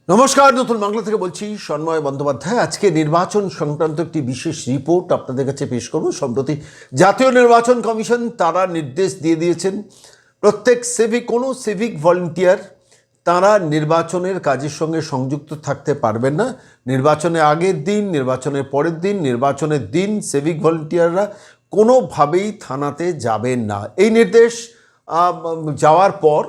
নমস্কার, নতুন বাংলা থেকে বলছি সন্ময় বন্দ্যোপাধ্যায়। আজকে নির্বাচন সংক্রান্ত একটি বিশেষ রিপোর্ট আপনাদের কাছে পেশ করব। সম্প্রতি জাতীয় নির্বাচন কমিশন তারা নির্দেশ দিয়ে দিয়েছেন প্রত্যেক কোনো সিভিক ভলেন্টিয়ার তারা নির্বাচনের কাজের সঙ্গে সংযুক্ত থাকতে পারবেন না। নির্বাচনের আগের দিন, নির্বাচনের পরের দিন, নির্বাচনের দিন সিভিক ভলেন্টিয়াররা কোনোভাবেই থানাতে যাবেন না। এই নির্দেশ যাওয়ার পর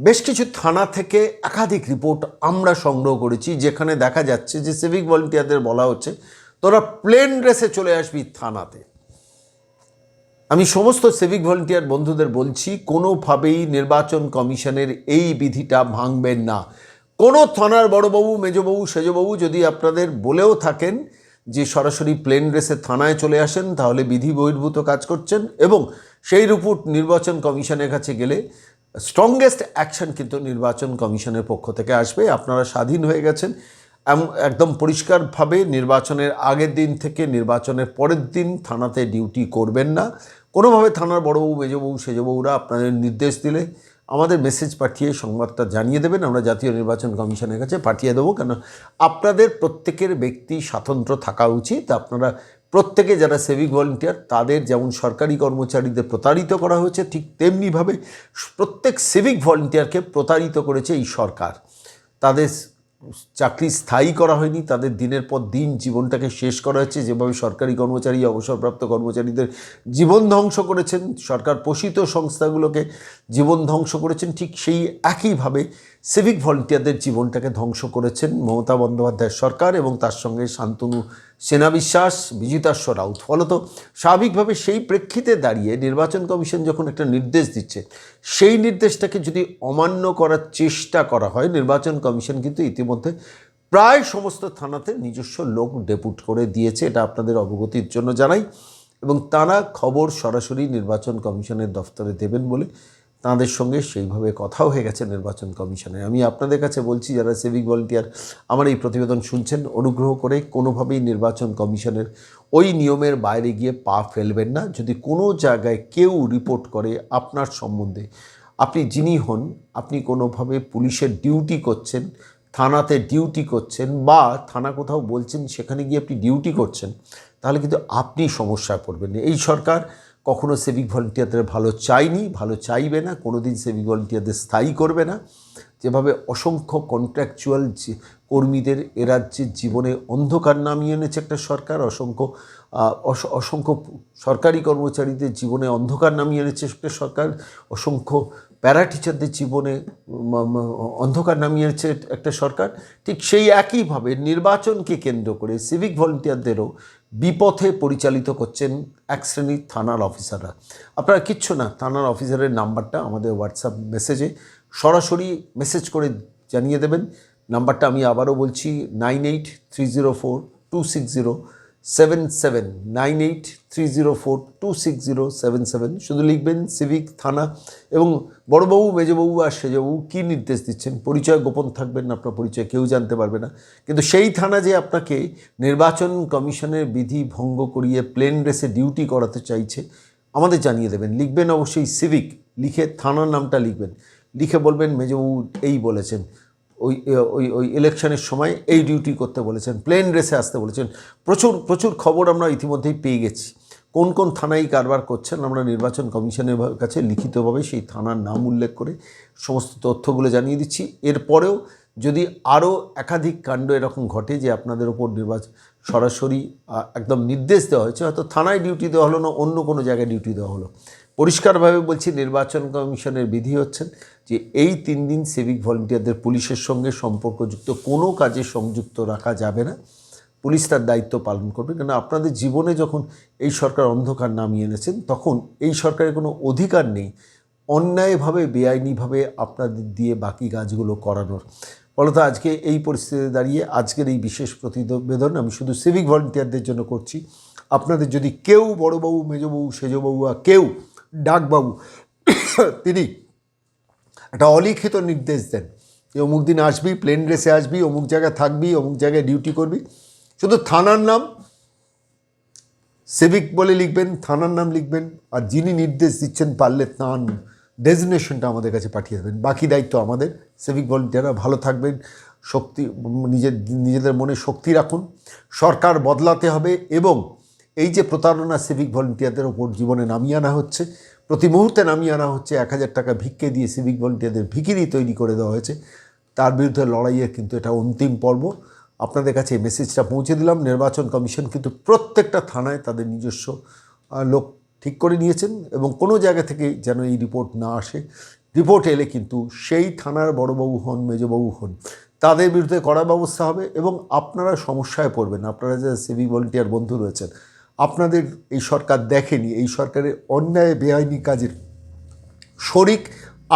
বেশ কিছু থানা থেকে একাধিক রিপোর্ট আমরা সংগ্রহ করেছি, যেখানে দেখা যাচ্ছে যে সিভিক ভলেন্টিয়ারদের বলা হচ্ছে তোরা প্লেন ড্রেসে চলে আসবি থানাতে। আমি সমস্ত সিভিক ভলেন্টিয়ার বন্ধুদের বলছি, কোনোভাবেই নির্বাচন কমিশনের এই বিধিটা ভাঙবেন না। কোনো থানার বড়বাবু, মেজবাবু, সেজবাবু যদি আপনাদের বলেও থাকেন যে সরাসরি প্লেন ড্রেসে থানায় চলে আসেন, তাহলে বিধি বহির্ভূত কাজ করছেন এবং সেই রিপোর্ট নির্বাচন কমিশনের কাছে গেলে স্ট্রংগেস্ট অ্যাকশন কিন্তু নির্বাচন কমিশনের পক্ষ থেকে আসবে। আপনারা স্বাধীন হয়ে গেছেন, একদম পরিষ্কারভাবে নির্বাচনের আগের দিন থেকে নির্বাচনের পরের দিন থানাতে ডিউটি করবেন না। কোনোভাবে থানার বড়বাবু, মেজবাবু, সেজবাবুরা আপনাদের নির্দেশ দিলে আমাদের মেসেজ পাঠিয়ে সংবাদটা জানিয়ে দেবেন, আমরা জাতীয় নির্বাচন কমিশনের কাছে পাঠিয়ে দেবো। কেন আপনাদের প্রত্যেকের ব্যক্তি স্বাতন্ত্র্য থাকা উচিত। আপনারা প্রত্যেকে যারা সিভিক ভলেন্টিয়ার, তাদের যেমন সরকারি কর্মচারীদের প্রতারিত করা হয়েছে, ঠিক তেমনিভাবে প্রত্যেক সিভিক ভলেন্টিয়ারকে প্রতারিত করেছে এই সরকার। তাদের চাকরি স্থায়ী করা হয়নি, তাদের দিনের পর দিন জীবনটাকে শেষ করা হয়েছে। যেভাবে সরকারি কর্মচারী, অবসরপ্রাপ্ত কর্মচারীদের জীবন ধ্বংস করেছেন, সরকার পোষিত সংস্থাগুলোকে জীবন ধ্বংস করেছেন, ঠিক সেই একইভাবে সিভিক ভলেন্টিয়ারদের জীবনটাকে ধ্বংস করেছেন মমতা বন্দ্যোপাধ্যায়ের সরকার এবং তার সঙ্গে শান্তনু সেনা বিশ্বাস, বিজিতাস্য রাউত। ফলত স্বাভাবিকভাবে সেই প্রেক্ষিতে দাঁড়িয়ে নির্বাচন কমিশন যখন একটা নির্দেশ দিচ্ছে, সেই নির্দেশটাকে যদি অমান্য করার চেষ্টা করা হয়, নির্বাচন কমিশন কিন্তু ইতিমধ্যে প্রায় সমস্ত থানাতে নিজস্ব লোক ডেপুট করে দিয়েছে। এটা আপনাদের অবগতির জন্য জানাই। এবং তারা খবর সরাসরি নির্বাচন কমিশনের দফতরে দেবেন বলে তাঁদের সঙ্গে সেইভাবে কথাও হয়ে গেছে নির্বাচন কমিশনে। আমি আপনাদের কাছে বলছি, যারা সিভিক ভলেন্টিয়ার আমার এই প্রতিবেদন শুনছেন, অনুগ্রহ করে কোনোভাবেই নির্বাচন কমিশনের ওই নিয়মের বাইরে গিয়ে পা ফেলবেন না। যদি কোনো জায়গায় কেউ রিপোর্ট করে আপনার সম্বন্ধে, আপনি যিনি হন, আপনি কোনোভাবে পুলিশের ডিউটি করছেন, থানাতে ডিউটি করছেন, বা থানা কোথাও বলছেন সেখানে গিয়ে আপনি ডিউটি করছেন, তাহলে কিন্তু আপনি সমস্যায় পড়বেন। এই সরকার কখনো সিভিক ভলেন্টিয়ারদের ভালো চায়নি, ভালো চাইবে না, কোনো দিন সিভিক ভলেন্টিয়ারদের স্থায়ী করবে না। যেভাবে অসংখ্য কন্ট্রাকচুয়াল কর্মীদের এ রাজ্যের জীবনে অন্ধকার নামিয়ে এনেছে একটা সরকার, অসংখ্য সরকারি কর্মচারীদের জীবনে অন্ধকার নামিয়ে এনেছে একটা সরকার, অসংখ্য প্যারা টিচারদের জীবনে অন্ধকার নামিয়ে এনেছে একটা সরকার, ঠিক সেই একইভাবে নির্বাচনকে কেন্দ্র করে সিভিক ভলেন্টিয়ারদেরও বিপথে পরিচালিত করছেন এক শ্রেণীর থানার অফিসাররা। আপনারা কিচ্ছু না, থানার অফিসারের নাম্বারটা আমাদের হোয়াটসঅ্যাপ মেসেজে সরাসরি মেসেজ করে জানিয়ে দেবেন। নাম্বারটা আমি আবারও বলছি, 9830426077, 9830426077। শুধু লিখবেন সিভিক থানা এবং বড়বাবু, মেজবাবু আর সেজবাবু কী নির্দেশ দিচ্ছেন। পরিচয় গোপন থাকবেন, আপনার পরিচয় কেউ জানতে পারবে না। কিন্তু সেই থানা যে আপনাকে নির্বাচন কমিশনের বিধি ভঙ্গ করিয়ে প্লেন ড্রেসে ডিউটি করাতে চাইছে, আমাদের জানিয়ে দেবেন। লিখবেন অবশ্যই সিভিক, লিখে থানার নামটা লিখবেন, লিখে বলবেন মেজবাবু এই বলেছেন, ওই ওই ওই ইলেকশনের সময় এই ডিউটি করতে বলেছেন, প্লেন ড্রেসে আসতে বলেছেন। প্রচুর খবর আমরা ইতিমধ্যেই পেয়ে গেছি। কোন কোন থানায় কারবার করছেন, আমরা নির্বাচন কমিশনের কাছে লিখিতভাবে সেই থানার নাম উল্লেখ করে সমস্ত তথ্যগুলো জানিয়ে দিচ্ছি। এরপরেও যদি আরও একাধিক কাণ্ড এরকম ঘটে যে আপনাদের ওপর সরাসরি একদম নির্দেশ দেওয়া হয়েছে, হয়তো থানায় ডিউটি দেওয়া হলো না, অন্য কোনো জায়গায় ডিউটি দেওয়া হলো, পরিষ্কারভাবে বলছি নির্বাচন কমিশনের বিধি হচ্ছেন যে এই 3 দিন সিভিক ভলেন্টিয়ারদের পুলিশের সঙ্গে সম্পর্কযুক্ত কোনো কাজে সংযুক্ত রাখা যাবে না। পুলিশ তার দায়িত্ব পালন করবে। কেন আপনাদের জীবনে যখন এই সরকার অন্ধকার নামিয়ে এনেছেন, তখন এই সরকারের কোনো অধিকার নেই অন্যায়ভাবে, বেআইনিভাবে আপনাদের দিয়ে বাকি কাজগুলো করানোর। ফলত আজকে এই পরিস্থিতিতে দাঁড়িয়ে আজকের এই বিশেষ প্রতিবেদন আমি শুধু সিভিক ভলেন্টিয়ারদের জন্য করছি। আপনাদের যদি কেউ বড়বাবু, মেজবাবু, সেজবাবু বা কেউ ডাকবাবু তিনি একটা অলিখিত নির্দেশ দেন যে অমুক দিন আসবি, প্লেন ড্রেসে আসবি, অমুক জায়গায় থাকবি, অমুক জায়গায় ডিউটি করবি, শুধু থানার নাম সিভিক বলে লিখবেন, থানার নাম লিখবেন, আর যিনি নির্দেশ দিচ্ছেন পারলে তাঁর ডেজিগনেশনটা আমাদের কাছে পাঠিয়ে দেবেন। বাকি দায়িত্ব আমাদের। সিভিক ভলেন্টিয়াররা ভালো থাকবেন, নিজেদের মনে শক্তি রাখুন। সরকার বদলাতে হবে এবং এই যে প্রতারণা সিভিক ভলেন্টিয়ারদের ওপর জীবনে নামিয়ে আনা হচ্ছে, প্রতি মুহূর্তে নামিয়ে আনা হচ্ছে, 1000 টাকা ভিক্ষে দিয়ে সিভিক ভলেন্টিয়ারদের ভিখিরি তৈরি করে দেওয়া হয়েছে, তার বিরুদ্ধে লড়াইয়ের কিন্তু এটা অন্তিম পর্ব। আপনাদের কাছে এই মেসেজটা পৌঁছে দিলাম। নির্বাচন কমিশন কিন্তু প্রত্যেকটা থানায় তাদের নিজস্ব লোক ঠিক করে নিয়েছেন এবং কোনো জায়গা থেকে যেন এই রিপোর্ট না আসে। রিপোর্ট এলে কিন্তু সেই থানার বড়বাবু হন, মেজবাবু হন, তাদের বিরুদ্ধে কড়া ব্যবস্থা হবে এবং আপনারা সমস্যায় পড়বেন। আপনারা যারা সিভিক ভলেন্টিয়ার বন্ধু রয়েছেন, আপনাদের এই সরকার দেখেনি, এই সরকারের অন্যায় বেআইনি কাজের শরিক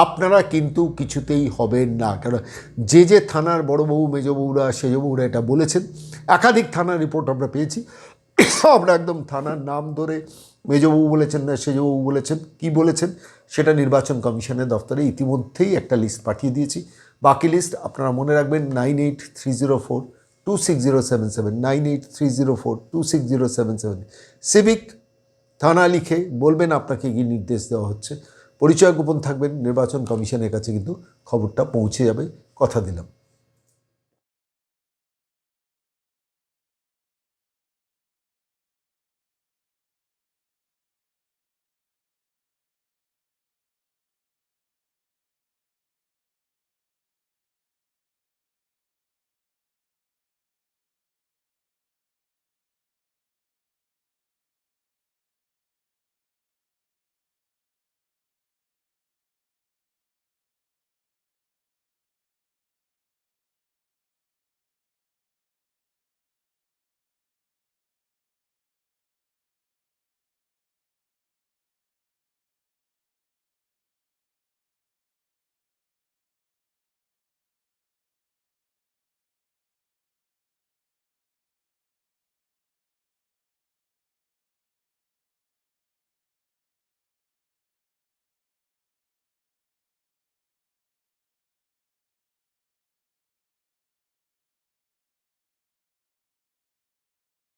আপনারা কিন্তু কিছুতেই হবেন না। কারণ যে থানার বড়বাবু, মেজবাবুরা, সেজবাবুরা এটা বলেছেন, একাধিক থানার রিপোর্ট আমরা পেয়েছি। আমরা একদম থানার নাম ধরে মেজবাবু বলেছেন না সেজবাবু বলেছেন, কি বলেছেন সেটা নির্বাচন কমিশনের দপ্তরে ইতিমধ্যেই একটা লিস্ট পাঠিয়ে দিয়েছি। বাকি লিস্ট আপনারা মনে রাখবেন 9830426077, 9830426077 সিভিক থানা লিখে বলবেন আপনাকে কি নির্দেশ দেওয়া হচ্ছে। পরিচয় গোপন থাকবেন, নির্বাচন কমিশনের কাছে কিন্তু খবরটা পৌঁছে যাবে, কথা দিলাম।